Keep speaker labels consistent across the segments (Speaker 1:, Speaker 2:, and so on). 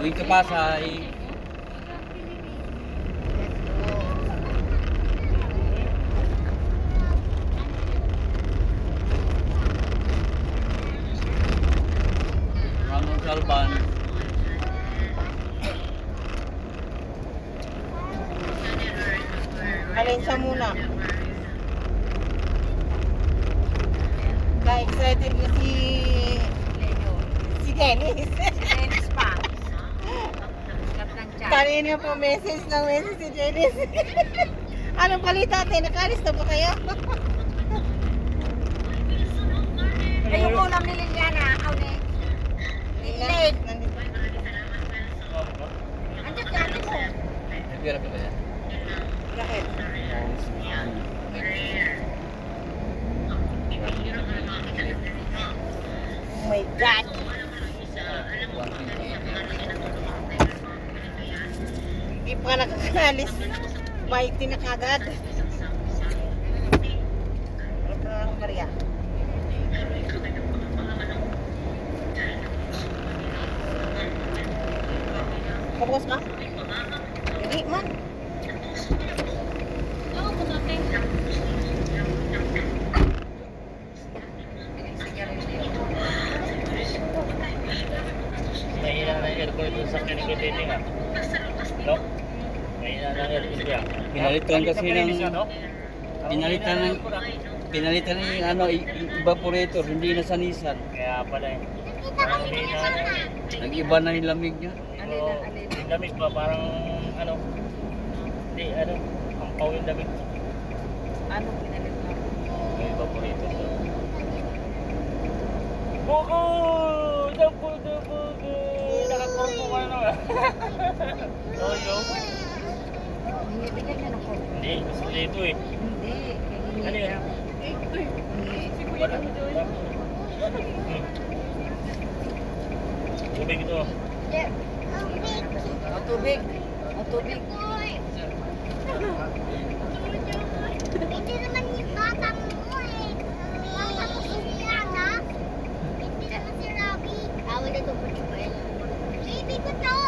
Speaker 1: Uwi ka Pasay. Ramon Salban.
Speaker 2: Alin siya muna. Na-excited na si Dennis.
Speaker 3: Dennis pa.
Speaker 2: Kanina pa message si Dennis. Anong balita ate? Nakalis na ba kayo?
Speaker 3: Ay, yung ulam ni Liliana, Aune. Late. Andiyan ka, ate mo.
Speaker 1: Nagpira ka ba yan?
Speaker 2: Bakit? Oh my God! Hindi pa nakakalis. Baiti na kagad. Maria. Kapos ka? Hindi man.
Speaker 4: Mahina na yung aircon ito sa kinikitin nga. No? Mahina na yung aircon niya.
Speaker 1: Pinalitan kasi ng
Speaker 4: no?
Speaker 1: pinalitan ng ano evaporator, hindi na sa Nissan.
Speaker 4: Kaya pala eh. Parang mahina na eh.
Speaker 1: Nag-iba na yung lamig niya.
Speaker 4: So, yung lamig ba parang ano? Hindi, ano? Ampaw yung lamig.
Speaker 3: Ano pinalit mo?
Speaker 4: Yung evaporator daw. Buko! Dampo! Nakakurpo ka na naman. Toyo?
Speaker 3: Bigyan niya ng ko.
Speaker 4: Hindi, gusto niya ito eh.
Speaker 3: Hindi.
Speaker 4: Ano yan? Tubig ito.
Speaker 3: O tubig. O tubig.
Speaker 5: Hindi naman yung bata mo eh. Bata mo si Rihanna. Hindi naman si Robby. Awal na ito po si Joel. Baby ko to.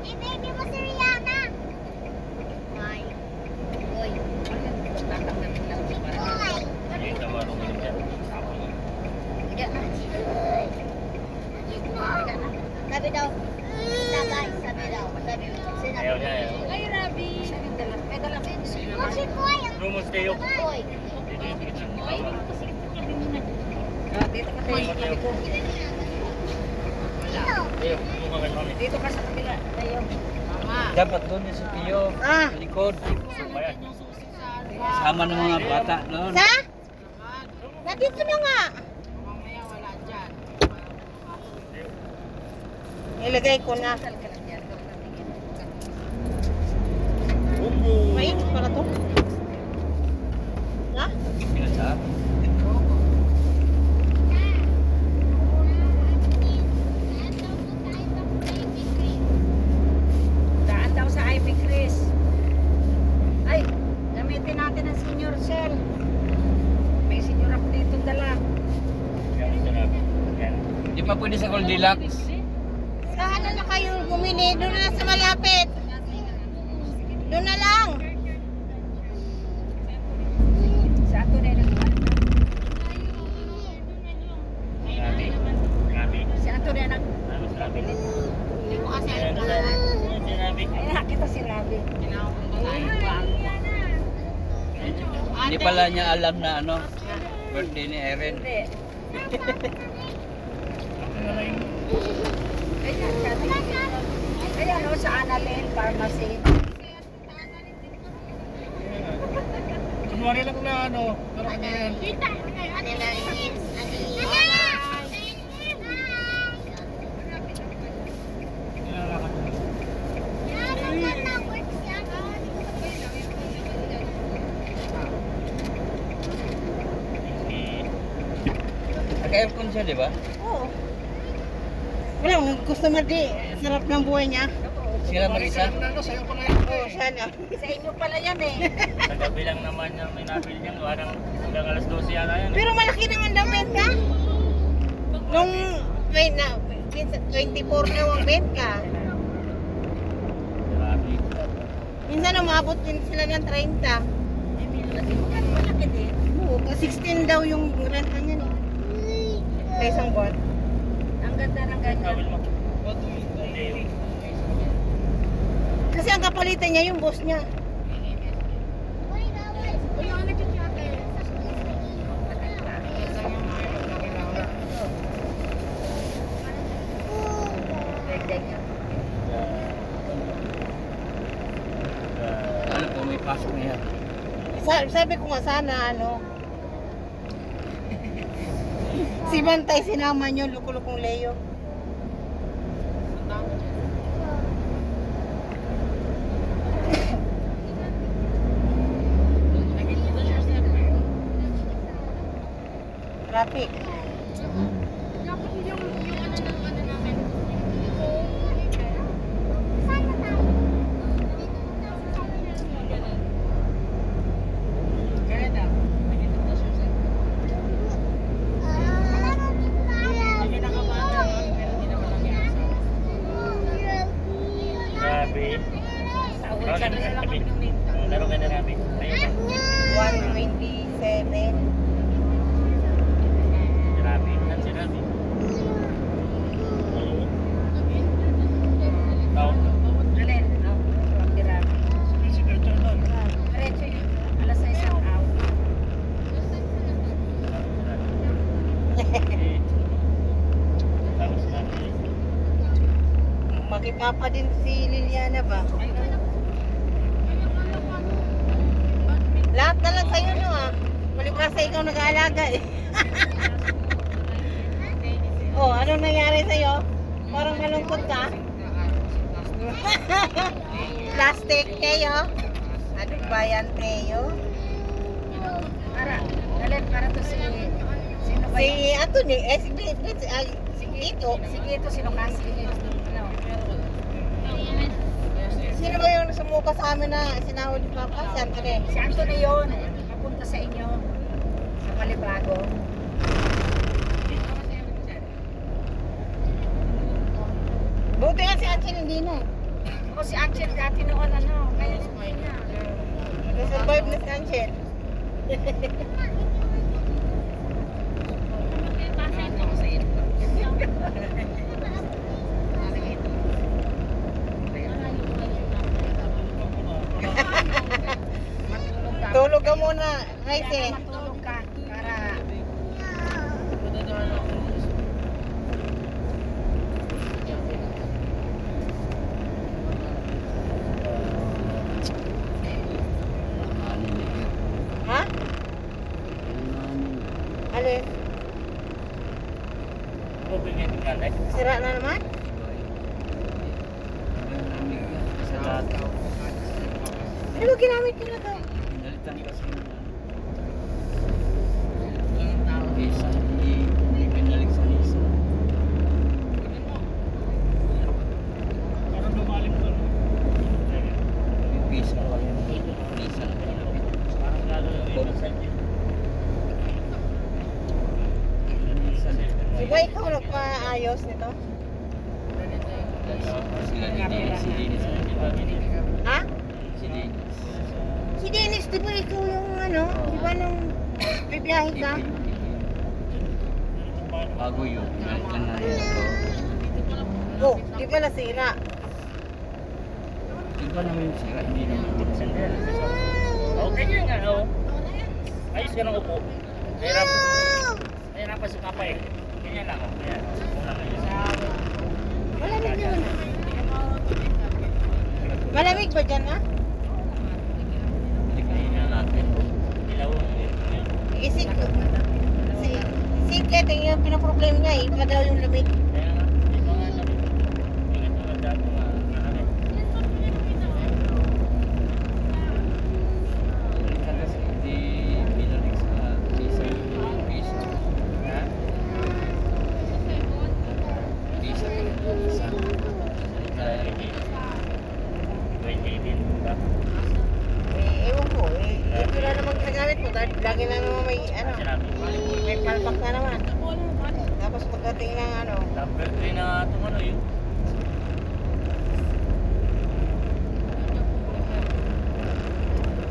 Speaker 5: Eh, baby mo si Rihanna. Why? Boy. Boy.
Speaker 4: Hindi ito marunong dyan.
Speaker 3: Bigyan na.
Speaker 5: Sabi daw. Sabay. Sabi daw. Sabi.
Speaker 4: Ayaw niya eh.
Speaker 3: Ay, Rabi. May dala.
Speaker 5: Oh, si Boy.
Speaker 4: Rumos kayo.
Speaker 5: Boy.
Speaker 4: Dito yung tigit siya. Tama.
Speaker 3: Dito ka tayo. Sabi ko.
Speaker 5: Dito.
Speaker 4: Ayaw, kumuha ka kami.
Speaker 3: Dito ka sa kabila. Tayo. Mama.
Speaker 1: Dapat doon yung sa Pio,
Speaker 2: Ah.
Speaker 1: sa likod.
Speaker 4: Ayan.
Speaker 1: Sama ng mga bata doon.
Speaker 2: Sa? Nandito na nga.
Speaker 3: Mamaya wala dyan.
Speaker 2: Ilagay ko na.
Speaker 3: Kasal ka lang dyan.
Speaker 2: Mainit pala to. Ha?
Speaker 1: Pinasa.
Speaker 3: Daan daw sa Ivy Chris. Ay, gamitin natin ang senior cell. May senior ako dito dala.
Speaker 4: Yan, sinabi. Yan.
Speaker 1: Di pa pwede sa Goldilocks.
Speaker 2: Saan na kayo bumili? Doon na sa malapit. Doon na lang.
Speaker 3: Sa ato na lang.
Speaker 4: Ngabi. Ngabi.
Speaker 3: Si ato na lang.
Speaker 4: Ano sinabi?
Speaker 2: Hindi ko kasi
Speaker 4: Ayan,
Speaker 2: alam.
Speaker 4: sinabi. Sinabi.
Speaker 3: Ay, nakita si Rabi.
Speaker 1: Hindi pala niya alam na ano, birthday ni Erin.
Speaker 3: Hindi. Ayan, sabi. Ayan, o, sa Annalyn Pharmacy.
Speaker 4: Kunwari lang na ano. Pero ano yan?
Speaker 1: Naka-aircon siya, di ba?
Speaker 2: Oo. Wala, ang customer di. Sarap ng buhay niya.
Speaker 1: Sila mag-isa?
Speaker 2: Oo, sana.
Speaker 3: Sa inyo pala yan eh.
Speaker 4: Sa gabi lang naman yung may nabili niya. Parang hanggang alas 12 yata yan.
Speaker 2: Pero malaki naman daw benta. Nung, wait na, 24 na ang benta. Minsan umabot din sila ng 30.
Speaker 3: Malaki din.
Speaker 2: Oo, 16 daw yung rent niya no. Sa isang buwan.
Speaker 3: Ang ganda ng ganyan.
Speaker 4: Sabi mo. Hindi.
Speaker 2: Kasi ang kapalitan niya yung boss niya.
Speaker 1: Ano po, may pasok na yan.
Speaker 2: Sabi ko nga sana ano. Si Bantay sinama niyo lukulukong Leo. Traffic.
Speaker 4: Grabe. Laro ka na namin. Ayun na.
Speaker 2: 127.
Speaker 4: Grabe. Nansi namin. Tao.
Speaker 3: Alin? Pagdirami.
Speaker 4: Si Gertrude doon.
Speaker 3: Diretso yun. Alas 6 ang out.
Speaker 4: Tapos natin.
Speaker 2: Makipapa din si Liliana ba? Lahat na lang sa'yo no ah. Malibasa ikaw nag-aalaga eh. Oh, anong nangyari sa'yo? Parang malungkot ka? Plastic kayo? Ano ba yan, Teo?
Speaker 3: Para, alin, para to si... Sino ba
Speaker 2: Si
Speaker 3: yun?
Speaker 2: ato ni, si Ito.
Speaker 3: Sige, ito sino kasi? Ano?
Speaker 2: Sino ba yung sumuka sa amin na sinahod ni Papa? Si Anthony.
Speaker 3: Si Anthony yun. Papunta sa inyo. Sa Malibago.
Speaker 2: Buti nga si Anthony hindi na.
Speaker 3: O si Angel dati noon ano. Kaya niya.
Speaker 2: Nag-survive na si Angel. Tulog ka muna, Rice.
Speaker 3: Kaya matulog ka para
Speaker 2: Ha? Alin?
Speaker 4: Bumingin ka na.
Speaker 2: Sira na naman?
Speaker 4: Sa lahat.
Speaker 2: Ano ba ginamit ko na to?
Speaker 1: Pinalitan kasi ng visa, hindi pinalik sa visa.
Speaker 4: Parang lumalim doon.
Speaker 1: Yung visa ko yung visa na pinapit.
Speaker 4: Parang lalo yung iba sa inyo.
Speaker 2: Di ba ikaw nagpaayos nito?
Speaker 1: Sila ni Dennis, si Dennis.
Speaker 2: Ha?
Speaker 1: Si Dennis.
Speaker 2: Si Dennis, di ba ikaw yung ano? Di ba nung bibiyahe ka?
Speaker 1: Bago yun, galit lang na rin ito.
Speaker 2: Oh, di ba nasira?
Speaker 1: Di ba naman yung sira, hindi naman.
Speaker 4: Okay nga nga, oh. Ayos ka ng upo. Mahirapan si Papa eh. Ganyan lang, oh. Ganyan. Una kayo.
Speaker 2: Malamig naman. Malamig ba dyan, ha?
Speaker 1: Hindi na natin.
Speaker 4: Ilaw ang
Speaker 2: Isig ko. Si Ket, yung pinaproblema niya, iba daw yung lamig.
Speaker 4: kaya nga, di ba nga namin. Hindi ka tulad dati nga. Ano?
Speaker 1: Balikan kasi hindi pinalik sa visa. Visa.
Speaker 4: Ha?
Speaker 1: Visa. Visa.
Speaker 4: May din ba?
Speaker 2: Ewan ko, ito na naman ginagamit mo. Dahil lagi na naman may, ano,
Speaker 4: Sinabi.
Speaker 2: may palpak na naman. Tapos pagdating ng ano,
Speaker 4: Number 3 na itong ano yun.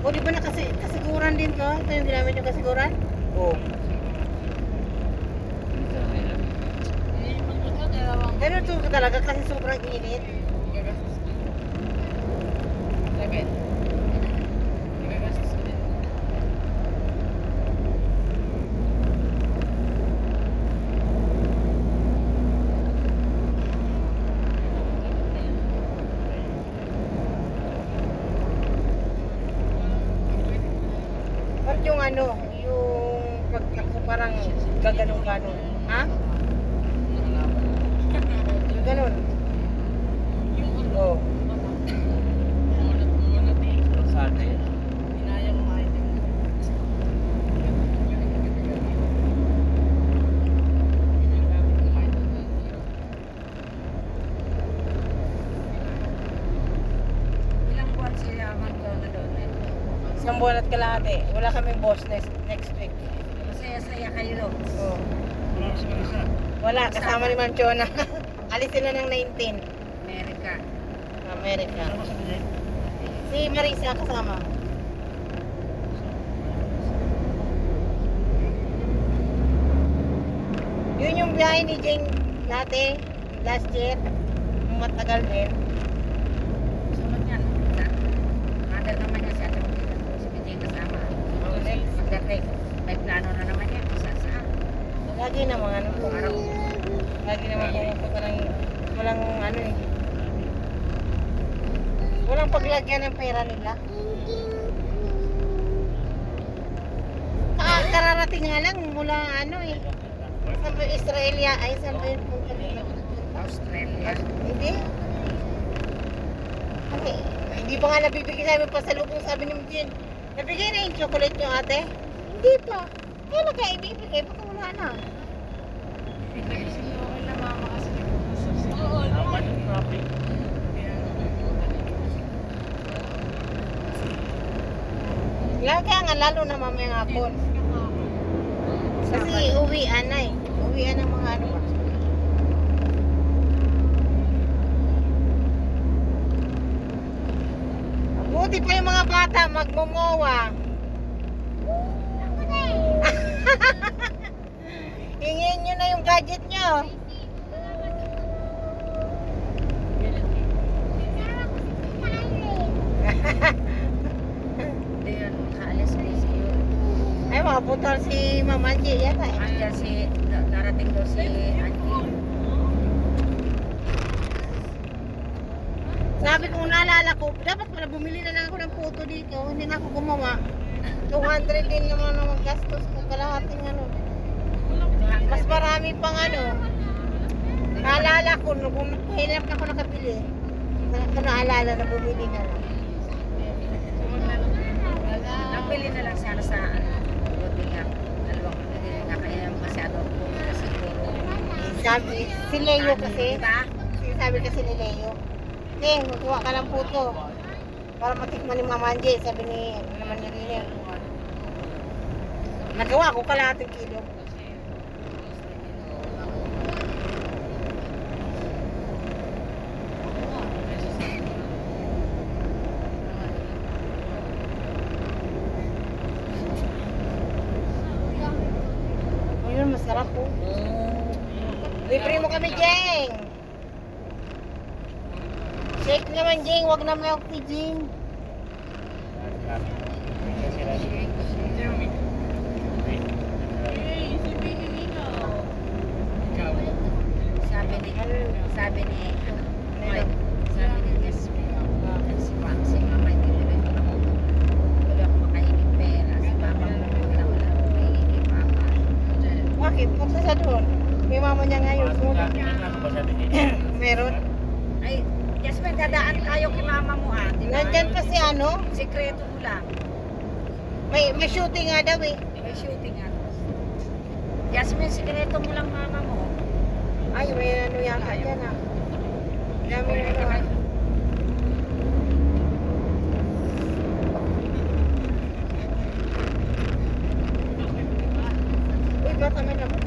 Speaker 2: O, di ba kasiguran din ko? Ito yung ginamit yung kasiguran? Oo. Pero ito talaga kasi sobrang init. Ba't yung ano, yung pagkako parang gaganong-ganon? Ha? Yung ganon? Oo.
Speaker 1: Sana yun.
Speaker 3: Ilang buwan sila magkano doon eh.
Speaker 2: Isang buwan at kalahati. Wala kaming boss next week.
Speaker 3: Masaya-saya kayo.
Speaker 2: Oo.
Speaker 4: Wala ko sa isa.
Speaker 2: Wala, kasama ni Manchona. Alis sila ng 19.
Speaker 3: Amerika.
Speaker 2: Amerika.
Speaker 4: Sama sa kanya.
Speaker 2: Si Marisa kasama. Yun yung biyahe ni Jane dati, last year. Matagal din.
Speaker 3: Sunod yan. Mother naman niya siya. Si Vijay kasama. Pagdating, may plano na naman yan. Saan?
Speaker 2: Lagi naman ano po.
Speaker 3: Araw.
Speaker 2: Lagi naman pumupunta ng walang ano eh. Walang paglagyan ng pera nila. Kararating nga lang mula ano eh. Saan ba Australia? Ay, saan ba yung punta nila?
Speaker 3: Australia.
Speaker 2: Hindi. Okay. Hindi pa nga nabibigay sa amin pasalubong, sabi ni Mjin. Nabigay na yung chocolate nyo ate? Hindi pa. Kaya nagkaibibigay, baka wala na.
Speaker 4: Apat yung traffic.
Speaker 2: Kaya nga lalo na mamayang hapon. Kasi uwian na eh. Uwian ng mga ano ba. Buti pa yung mga bata magmomowa. Hingin nyo na yung gadget nyo.
Speaker 3: Hindi yan. Kaalis ko si yun.
Speaker 2: Ay, makaputol si Mama G. Yan eh.
Speaker 3: Ayan si, darating daw si Angie.
Speaker 2: Sabi ko, naalala ko, dapat pala bumili na lang ako ng photo dito. Hindi na ako gumawa. 200 din naman ang gastos ko. Kalahating ano. Mas marami pang ano. Naalala ko, nung hirap na ako nakabili. Ko naalala na bumili na lang.
Speaker 3: Nagbili na lang sana sa buti nga. Dalawang hindi nga kaya masyado po kasi
Speaker 2: Sabi, si Leo kasi.
Speaker 3: diba?
Speaker 2: Sabi kasi ni Leo. Magkuha ka ng puto. Para matikman ni Mama Angie. Sabi ni naman ni Leo. Nagawa ko kalahating kilo. Ayun, masarap po. Libre mo kami, Jeng. Shake naman, Jeng. Huwag na milk tea, Jeng.
Speaker 3: Sabi ni Yasmin, si Mama hindi tuloy ko na tuloy ako makahinging pera. Si Papa mo wala akong mahinging Papa.
Speaker 2: Bakit? Punta siya doon. May mama niya ngayon. Meron.
Speaker 3: Ay, Yasmin, dadaan tayo kay Mama mo diba?
Speaker 2: Nandyan pa si ano?
Speaker 3: Sikreto mo lang.
Speaker 2: May shooting nga daw eh.
Speaker 3: May shooting nga. Yasmin, sikreto mo lang Mama mo.
Speaker 2: Ay, may ano yata dyan ah. Daming ano ah. Uy, bata may naman.